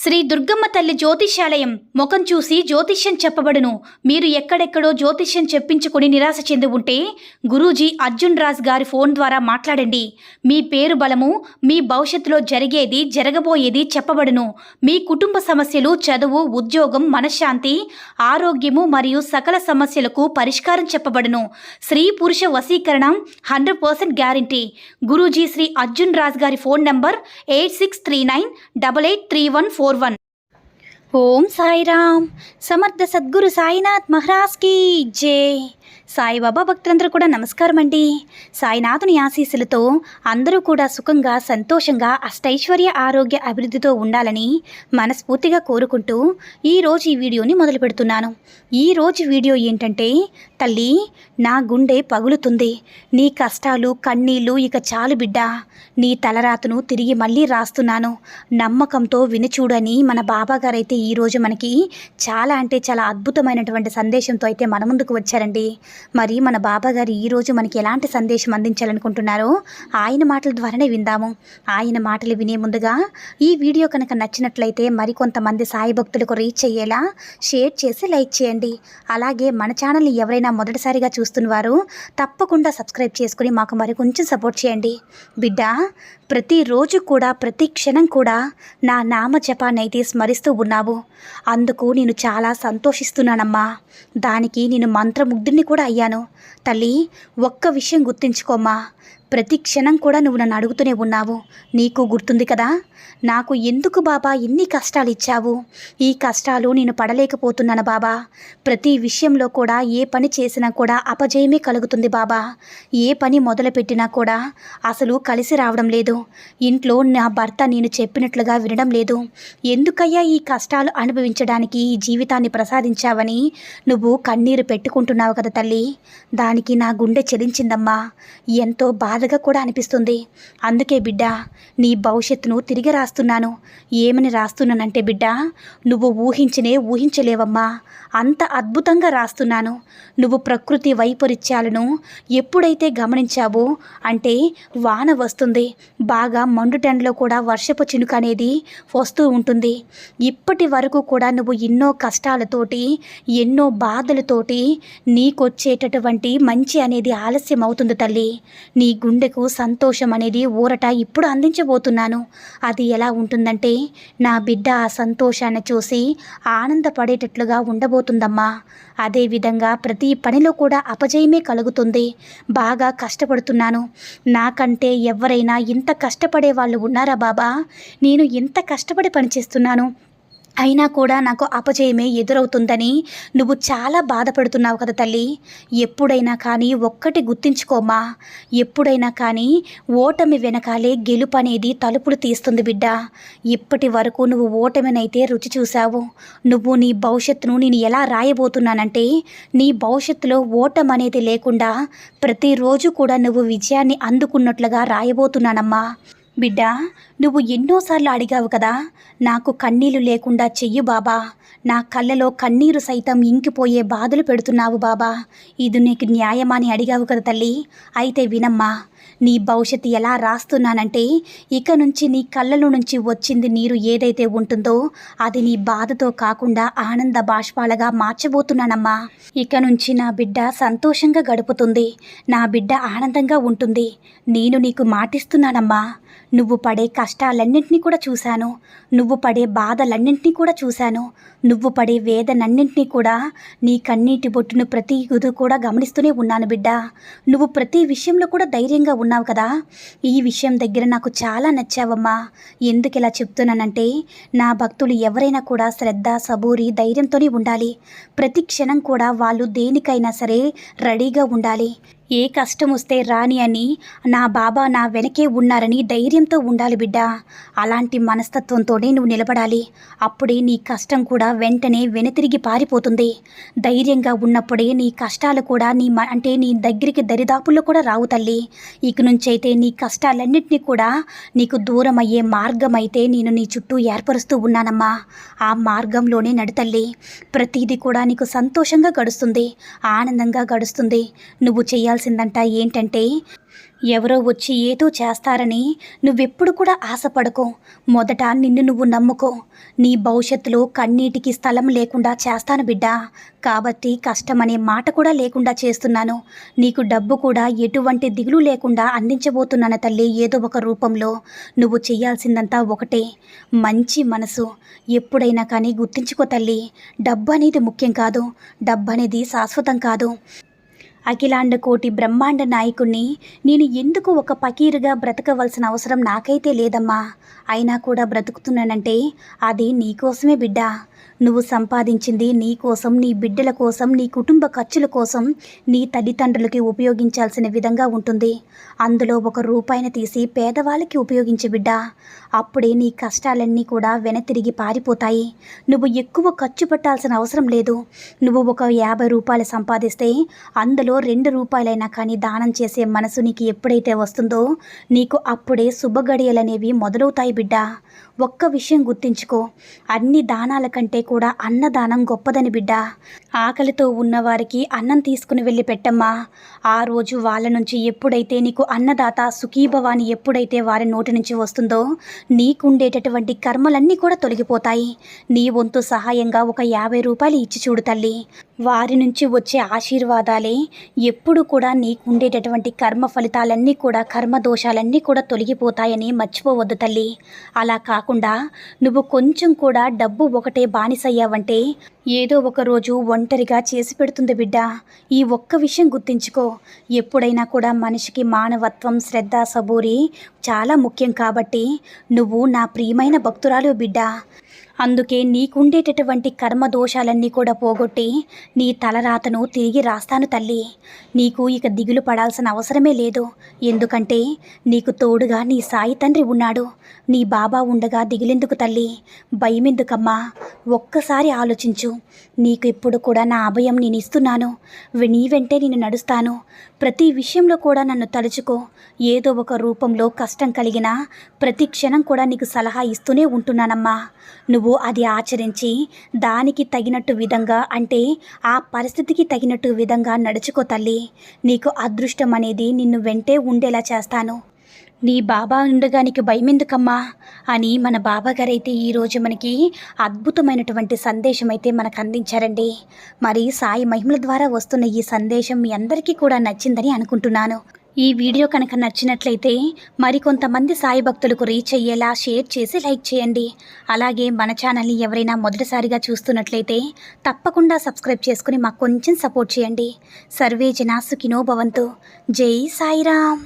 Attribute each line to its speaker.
Speaker 1: శ్రీ దుర్గమ్మ తల్లి జ్యోతిష్యాలయం ముఖం చూసి జ్యోతిష్యం చెప్పబడును. మీరు ఎక్కడెక్కడో జ్యోతిష్యం చెప్పించుకుని నిరాశ చెంది ఉంటే గురూజీ అర్జున్ రాజ్ గారి ఫోన్ ద్వారా మాట్లాడండి. మీ పేరు బలము, మీ భవిష్యత్తులో జరిగేది జరగబోయేది చెప్పబడును. మీ కుటుంబ సమస్యలు, చదువు, ఉద్యోగం, మనశ్శాంతి, ఆరోగ్యము మరియు సకల సమస్యలకు పరిష్కారం చెప్పబడును. స్త్రీ పురుష వశీకరణం 100% గ్యారంటీ. గురూజీ శ్రీ అర్జున్ రాజ్ గారి ఫోన్ నంబర్ 8639883141. ఓం సాయిరామ్. సమర్థ సద్గురు సాయినాథ్ మహారాజ్ కీ జై. సాయిబాబా భక్తులందరూ కూడా నమస్కారం అండి. సాయినాథుని ఆశీస్సులతో అందరూ కూడా సుఖంగా, సంతోషంగా, అష్టైశ్వర్య, ఆరోగ్య, అభివృద్ధితో ఉండాలని మనస్ఫూర్తిగా కోరుకుంటూ ఈరోజు ఈ వీడియోని మొదలు పెడుతున్నాను. ఈరోజు వీడియో ఏంటంటే, తల్లి నా గుండె పగులుతుంది, నీ కష్టాలు కన్నీళ్ళు ఇక చాలు బిడ్డ, నీ తలరాతను తిరిగి మళ్ళీ రాస్తున్నాను, నమ్మకంతో వినిచూడని మన బాబాగారు అయితే ఈరోజు మనకి చాలా అంటే చాలా అద్భుతమైనటువంటి సందేశంతో అయితే మన ముందుకు వచ్చారండి. మరి మన బాబాగారు ఈరోజు మనకి ఎలాంటి సందేశం అందించాలనుకుంటున్నారో ఆయన మాటల ద్వారానే విందాము. ఆయన మాటలు వినే ముందుగా ఈ వీడియో కనుక నచ్చినట్లయితే మరికొంతమంది సాయి భక్తులకు రీచ్ అయ్యేలా షేర్ చేసి లైక్ చేయండి. అలాగే మన ఛానల్ని ఎవరైనా మొదటిసారిగా చూస్తున్నవారు తప్పకుండా సబ్స్క్రైబ్ చేసుకుని మాకు మరి కొంచెం సపోర్ట్ చేయండి. బిడ్డ, ప్రతిరోజు కూడా ప్రతి క్షణం కూడా నా నామ జపాన్నైతే స్మరిస్తూ ఉన్నావు. అందుకు నేను చాలా సంతోషిస్తున్నానమ్మా. దానికి నేను మంత్రముగ్ధుడిని కూడా అయ్యాను. తల్లి, ఒక్క విషయం గుర్తుంచుకోమ్మా, ప్రతి క్షణం కూడా నువ్వు నన్ను అడుగుతూనే ఉన్నావు. నీకు గుర్తుంది కదా, నాకు ఎందుకు బాబా ఇన్ని కష్టాలు ఇచ్చావు? ఈ కష్టాలు నేను పడలేకపోతున్నాను బాబా. ప్రతి విషయంలో కూడా ఏ పని చేసినా కూడా అపజయమే కలుగుతుంది బాబా. ఏ పని మొదలుపెట్టినా కూడా అసలు కలిసి రావడం లేదు. ఇంట్లో నా భర్త నేను చెప్పినట్లుగా వినడం లేదు. ఎందుకయ్యా ఈ కష్టాలు అనుభవించడానికి ఈ జీవితాన్ని ప్రసాదించావని నువ్వు కన్నీరు పెట్టుకుంటున్నావు కదా తల్లి. దానికి నా గుండె చెలించిందమ్మా. ఎంతో బాధగా కూడా అనిపిస్తుంది. అందుకే బిడ్డ, నీ భవిష్యత్తును తిరిగి రాస్తున్నాను. ఏమని రాస్తున్నానంటే బిడ్డ, నువ్వు ఊహించలేవమ్మా, అంత అద్భుతంగా రాస్తున్నాను. నువ్వు ప్రకృతి వైపరీత్యాలను ఎప్పుడైతే గమనించావో, అంటే వాన వస్తుంది, బాగా మండుటెండలో కూడా వర్షపు చినుక అనేది వస్తూ ఉంటుంది. ఇప్పటి వరకు కూడా నువ్వు ఎన్నో కష్టాలతోటి, ఎన్నో బాధలతోటి నీకొచ్చేటటువంటి మంచి అనేది ఆలస్యం అవుతుంది తల్లి. నీ గుండెకు సంతోషం అనేది ఊరట ఇప్పుడు అందించబోతున్నాను. అది ఎలా ఉంటుందంటే, నా బిడ్డ ఆ సంతోషాన్ని చూసి ఆనందపడేటట్లుగా ఉండబోతుందమ్మా. అదేవిధంగా ప్రతి పనిలో కూడా అపజయమే కలుగుతుంది. బాగా కష్టపడుతున్నాను, నాకంటే ఎవరైనా ఇంత కష్టపడే వాళ్ళు ఉన్నారా బాబా? నేను ఇంత కష్టపడి పనిచేస్తున్నాను, అయినా కూడా నాకు అపజయమే ఎదురవుతుందని నువ్వు చాలా బాధపడుతున్నావు కదా తల్లి. ఎప్పుడైనా కానీ ఒక్కటి గుర్తించుకోమ్మా, ఎప్పుడైనా కానీ ఓటమి వెనకాలే గెలుపు అనేది తలుపులు తీస్తుంది బిడ్డ. ఇప్పటి వరకు నువ్వు ఓటమినైతే రుచి చూశావు. నువ్వు నీ భవిష్యత్తును నేను ఎలా రాయబోతున్నానంటే, నీ భవిష్యత్తులో ఓటమి అనేది లేకుండా ప్రతిరోజు కూడా నువ్వు విజయాన్ని అందుకున్నట్లుగా రాయబోతున్నానమ్మా. బిడ్డ, నువ్వు ఎన్నోసార్లు అడిగావు కదా, నాకు కన్నీళ్ళు లేకుండా చెయ్యు బాబా, నా కళ్ళలో కన్నీరు సైతం ఇంకిపోయే బాధలు పెడుతున్నావు బాబా, ఇది నీకు న్యాయమని అడిగావు కదా తల్లి. అయితే వినమ్మా, నీ భవిష్యత్తు ఎలా రాస్తున్నానంటే, ఇక నుంచి నీ కళ్ళలో నుంచి వచ్చింది నీరు ఏదైతే ఉంటుందో అది నీ బాధతో కాకుండా ఆనంద బాష్పాలుగా మార్చబోతున్నానమ్మా. ఇక నుంచి నా బిడ్డ సంతోషంగా గడుపుతుంది, నా బిడ్డ ఆనందంగా ఉంటుంది. నేను నీకు మాటిస్తున్నానమ్మా. నువ్వు పడే కష్టాలన్నింటినీ కూడా చూశాను, నువ్వు పడే బాధలన్నింటినీ కూడా చూశాను, నువ్వు పడే వేదనన్నింటినీ కూడా, నీ కన్నీటి బొట్టును ప్రతి గుదు కూడా గమనిస్తూనే ఉన్నాను బిడ్డ. నువ్వు ప్రతి విషయంలో కూడా ధైర్యంగా ఉన్నావు కదా. ఈ విషయం దగ్గర నాకు చాలా నచ్చావమ్మా. ఎందుకు ఇలా చెప్తున్నానంటే, నా భక్తులు ఎవరైనా కూడా శ్రద్ధ, సబూరి, ధైర్యంతోనే ఉండాలి. ప్రతి క్షణం కూడా వాళ్ళు దేనికైనా సరే రెడీగా ఉండాలి. ఏ కష్టం వస్తే రాని అని నా బాబా నా వెనకే ఉన్నారని ధైర్యంతో ఉండాలి బిడ్డ. అలాంటి మనస్తత్వంతోనే నువ్వు నిలబడాలి. అప్పుడే నీ కష్టం కూడా వెంటనే వెనుతిరిగి పారిపోతుంది. ధైర్యంగా ఉన్నప్పుడే నీ కష్టాలు కూడా నీ దగ్గరికి దరిదాపుల్లో కూడా రావు తల్లి. ఇక నుంచైతే నీ కష్టాలన్నింటినీ కూడా నీకు దూరం అయ్యే మార్గం అయితే నేను నీ చుట్టూ ఏర్పరుస్తూ ఉన్నానమ్మా. ఆ మార్గంలోనే నడుతల్లి. ప్రతిదీ కూడా నీకు సంతోషంగా గడుస్తుంది, ఆనందంగా గడుస్తుంది. నువ్వు చేయాల్సిన గుర్తించాల్సిందంట ఏంటంటే, ఎవరో వచ్చి ఏదో చేస్తారని నువ్వెప్పుడు కూడా ఆశపడకో. మొదట నిన్ను నువ్వు నమ్ముకో. నీ భవిష్యత్తులో కన్నీటికి స్థలం లేకుండా చేస్తాను బిడ్డా. కాబట్టి కష్టమనే మాట కూడా లేకుండా చేస్తున్నాను. నీకు డబ్బు కూడా ఎటువంటి దిగులు లేకుండా అందించబోతున్నాను తల్లి, ఏదో ఒక రూపంలో. నువ్వు చేయాల్సిందంతా ఒకటే, మంచి మనసు. ఎప్పుడైనా కానీ గుర్తించుకో తల్లి, డబ్బు అనేది ముఖ్యం కాదు, డబ్బు అనేది శాశ్వతం కాదు. అఖిలాండ కోటి బ్రహ్మాండ నాయకుణ్ణి నేను ఎందుకు ఒక పకీరుగా బ్రతకవలసిన అవసరం నాకైతే లేదమ్మా. అయినా కూడా బ్రతుకుతున్నానంటే అది నీకోసమే బిడ్డా. నువ్వు సంపాదించింది నీ కోసం, నీ బిడ్డల కోసం, నీ కుటుంబ ఖర్చుల కోసం, నీ తల్లిదండ్రులకి ఉపయోగించాల్సిన విధంగా ఉంటుంది. అందులో ఒక రూపాయిని తీసి పేదవాళ్ళకి ఉపయోగించే బిడ్డా. అప్పుడే నీ కష్టాలన్నీ కూడా వెనతిరిగి పారిపోతాయి. నువ్వు ఎక్కువ ఖర్చు పెట్టాల్సిన అవసరం లేదు. నువ్వు ఒక 50 రూపాయలు సంపాదిస్తే అందులో 2 రూపాయలైనా కానీ దానం చేసే మనసు నీకు ఎప్పుడైతే వస్తుందో నీకు అప్పుడే శుభగడియలనేవి మొదలవుతాయి బిడ్డా. ఒక్క విషయం గుర్తించుకో, అన్ని దానాల కంటే కూడా అన్నదానం గొప్పదని బిడ్డా. ఆకలితో ఉన్నవారికి అన్నం తీసుకుని వెళ్ళి పెట్టమ్మా. ఆ రోజు వాళ్ళ నుంచి ఎప్పుడైతే నీకు అన్నదాత సుఖీభవాని ఎప్పుడైతే వారి నోటి నుంచి వస్తుందో నీకుండేటటువంటి కర్మలన్నీ కూడా తొలగిపోతాయి. నీ వంతు సహాయంగా ఒక 50 రూపాయలు ఇచ్చి చూడు తల్లి. వారి నుంచి వచ్చే ఆశీర్వాదాలే ఎప్పుడు కూడా నీకుండేటటువంటి కర్మ ఫలితాలన్నీ కూడా, కర్మ దోషాలన్నీ కూడా తొలగిపోతాయని మర్చిపోవద్దు తల్లి. అలా కాకుండా నువ్వు కొంచెం కూడా డబ్బు ఒకటే బానిసయ్యావంటే ఏదో ఒక రోజు ఒంటరిగా చేసి పెడుతుంది బిడ్డ. ఈ ఒక్క విషయం గుర్తించుకో. ఎప్పుడైనా కూడా మనిషికి మానవత్వం, శ్రద్ధ, సబూరి చాలా ముఖ్యం. కాబట్టి నువ్వు నా ప్రియమైన భక్తురాలు బిడ్డ. అందుకే నీకుండేటటువంటి కర్మ దోషాలన్నీ కూడా పోగొట్టి నీ తలరాతను తిరిగి రాస్తాను తల్లి. నీకు ఇక దిగులు పడాల్సిన అవసరమే లేదు. ఎందుకంటే నీకు తోడుగా నీ సాయి తండ్రి ఉన్నాడు. నీ బాబా ఉండగా దిగులెందుకు తల్లి, భయమెందుకమ్మా? ఒక్కసారి ఆలోచించు. నీకు ఇప్పుడు కూడా నా అభయం నేను ఇస్తున్నాను. నీ వెంటే నేను నడుస్తాను. ప్రతి విషయంలో కూడా నన్ను తలుచుకో. ఏదో ఒక రూపంలో కష్టం కలిగినా ప్రతి క్షణం కూడా నీకు సలహా ఇస్తూనే ఉంటున్నానమ్మా. నువ్వు అది ఆచరించి దానికి తగినట్టు విధంగా, అంటే ఆ పరిస్థితికి తగినట్టు విధంగా నడుచుకో తల్లి. నీకు అదృష్టం అనేది నిన్ను వెంటే ఉండేలా చేస్తాను. నీ బాబా ఉండగా నీకు భయమెందుకమ్మా అని మన బాబాగారైతే ఈరోజు మనకి అద్భుతమైనటువంటి సందేశం అయితే మనకు అందించారండి. మరి సాయి మహిమల ద్వారా వస్తున్న ఈ సందేశం మీ అందరికీ కూడా నచ్చిందని అనుకుంటున్నాను. ఈ వీడియో కనుక నచ్చినట్లయితే మరికొంతమంది సాయి భక్తులకు రీచ్ అయ్యేలా షేర్ చేసి లైక్ చేయండి. అలాగే మన ఛానల్ని ఎవరైనా మొదటిసారిగా చూస్తున్నట్లయితే తప్పకుండా సబ్స్క్రైబ్ చేసుకుని మాకు కొంచెం సపోర్ట్ చేయండి. సర్వే జనా సుఖినో భవంతు. జై సాయిరామ్.